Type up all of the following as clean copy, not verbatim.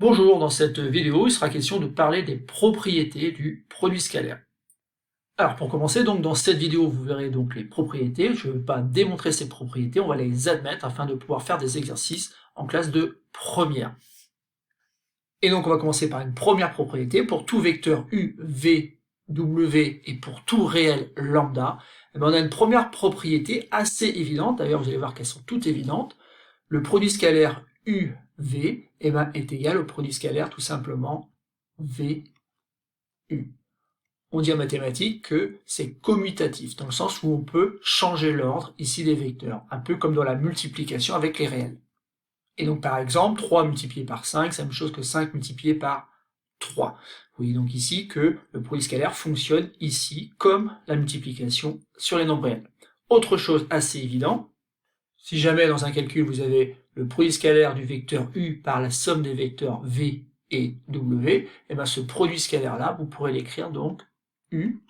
Bonjour, dans cette vidéo, il sera question de parler des propriétés du produit scalaire. Alors pour commencer, donc dans cette vidéo, vous verrez donc les propriétés. Je ne vais pas démontrer ces propriétés, on va les admettre afin de pouvoir faire des exercices en classe de première. Et donc on va commencer par une première propriété. Pour tout vecteur u, v, w et pour tout réel lambda, on a une première propriété assez évidente. D'ailleurs, vous allez voir qu'elles sont toutes évidentes. Le produit scalaire UV est égal au produit scalaire tout simplement VU. On dit en mathématiques que c'est commutatif, dans le sens où on peut changer l'ordre ici des vecteurs, un peu comme dans la multiplication avec les réels. Et donc par exemple, 3 multiplié par 5, c'est la même chose que 5 multiplié par 3. Vous voyez donc ici que le produit scalaire fonctionne ici comme la multiplication sur les nombres réels. Autre chose assez évidente, si jamais dans un calcul vous avez le produit scalaire du vecteur u par la somme des vecteurs v et w, et bien ce produit scalaire là, vous pourrez l'écrire donc u,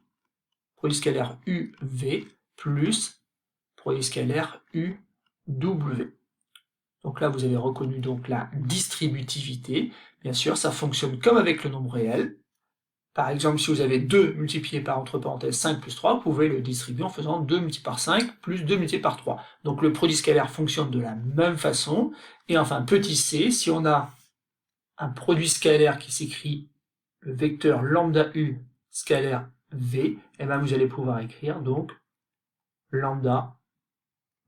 produit scalaire uv plus produit scalaire uw. Donc là vous avez reconnu donc la distributivité. Bien sûr, ça fonctionne comme avec le nombre réel. Par exemple, si vous avez 2 multiplié par, entre parenthèses, 5 plus 3, vous pouvez le distribuer en faisant 2 multiplié par 5 plus 2 multiplié par 3. Donc le produit scalaire fonctionne de la même façon. Et enfin, petit c, si on a un produit scalaire qui s'écrit le vecteur lambda u scalaire v, et bien vous allez pouvoir écrire donc lambda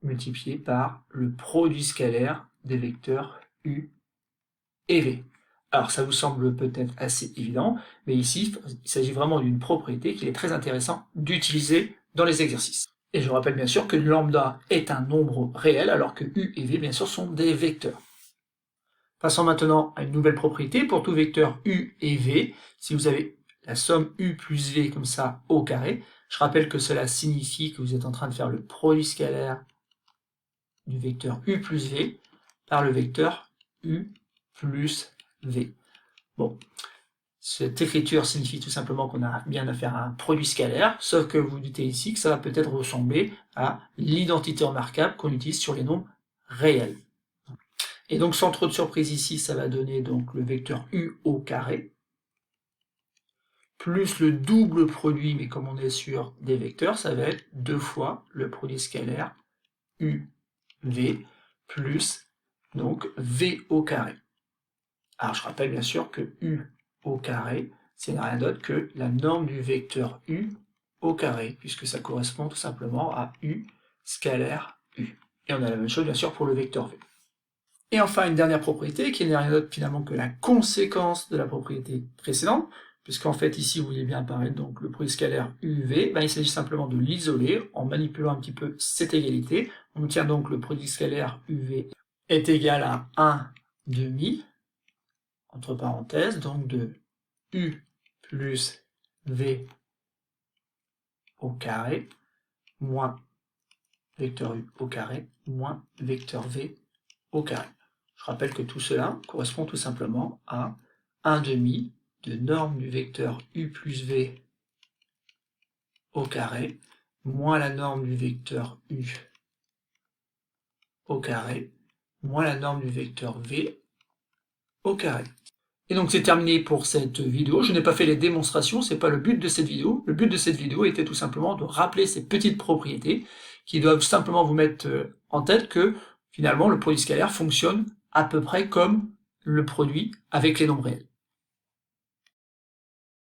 multiplié par le produit scalaire des vecteurs u et v. Alors ça vous semble peut-être assez évident, mais ici il s'agit vraiment d'une propriété qu'il est très intéressant d'utiliser dans les exercices. Et je rappelle bien sûr que lambda est un nombre réel, alors que u et v bien sûr sont des vecteurs. Passons maintenant à une nouvelle propriété. Pour tout vecteur u et v, si vous avez la somme u plus v comme ça au carré, je rappelle que cela signifie que vous êtes en train de faire le produit scalaire du vecteur u plus v par le vecteur u plus v. Bon, cette écriture signifie tout simplement qu'on a bien affaire à un produit scalaire, sauf que vous doutez ici que ça va peut-être ressembler à l'identité remarquable qu'on utilise sur les nombres réels. Et donc sans trop de surprise ici, ça va donner donc le vecteur u au carré, plus le double produit, mais comme on est sur des vecteurs, ça va être 2 fois le produit scalaire uv plus donc v au carré. Alors je rappelle bien sûr que u au carré, c'est rien d'autre que la norme du vecteur u au carré, puisque ça correspond tout simplement à u scalaire u. Et on a la même chose bien sûr pour le vecteur v. Et enfin une dernière propriété qui n'est rien d'autre finalement que la conséquence de la propriété précédente, puisqu'en fait ici vous voyez bien apparaître donc le produit scalaire uv, il s'agit simplement de l'isoler en manipulant un petit peu cette égalité. On obtient donc le produit scalaire uv est égal à 1 demi, entre parenthèses, donc de u plus v au carré moins vecteur u au carré moins vecteur v au carré. Je rappelle que tout cela correspond tout simplement à 1 demi de norme du vecteur u plus v au carré moins la norme du vecteur u au carré moins la norme du vecteur v au carré. Et donc c'est terminé pour cette vidéo. Je n'ai pas fait les démonstrations, c'est pas le but de cette vidéo. Le but de cette vidéo était tout simplement de rappeler ces petites propriétés qui doivent simplement vous mettre en tête que finalement le produit scalaire fonctionne à peu près comme le produit avec les nombres réels.